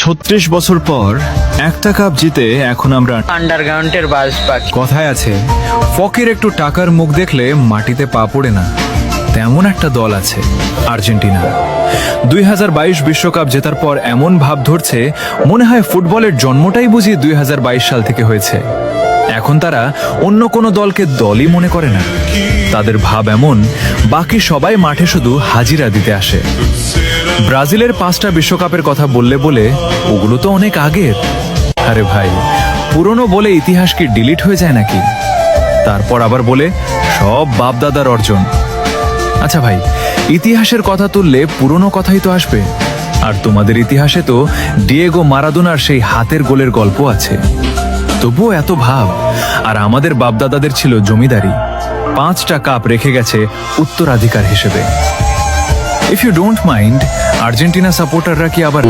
36 বছর পর একটা কাপ জিতে এখন আমরা আন্ডারগ্রাউন্ডের বাস পাখি। কথায় আছে, ফকির একটু টাকার মুখ দেখলে মাটিতে পা পড়ে না, তেমন একটা দল আছে আর্জেন্টিনা। 2022 বিশ্বকাপ জেতার পর এমন ভাব ধরছে মনে হয় ফুটবলের জন্মটাই বুঝি 2022 সাল থেকে হয়েছে। এখন তারা অন্য কোনো দলকে দলই মনে করে না। তাদের ভাব এমন, বাকি সবাই মাঠে শুধু হাজিরা দিতে আসে। ব্রাজিলের 5টা বিশ্বকাপের কথা বললে বলে ওগুলো তো অনেক আগের। আরে ভাই, পুরনো বলে ইতিহাস কি ডিলিট হয়ে যায় নাকি? তারপর আবার বলে সব বাপদাদার অর্জন। আচ্ছা ভাই, ইতিহাসের কথা তুললে পুরনো কথাই তো আসবে। আর তোমাদের ইতিহাসে তো ডিয়েগো মারাদোনার সেই হাতের গোলের গল্প আছে। তবুও এত ভাব। আর আমাদের বাপদাদাদের ছিল জমিদারি, 5টা কাপ রেখে গেছে উত্তরাধিকার হিসেবে। If you don't mind, Argentina সাপোর্টাররা কি আবার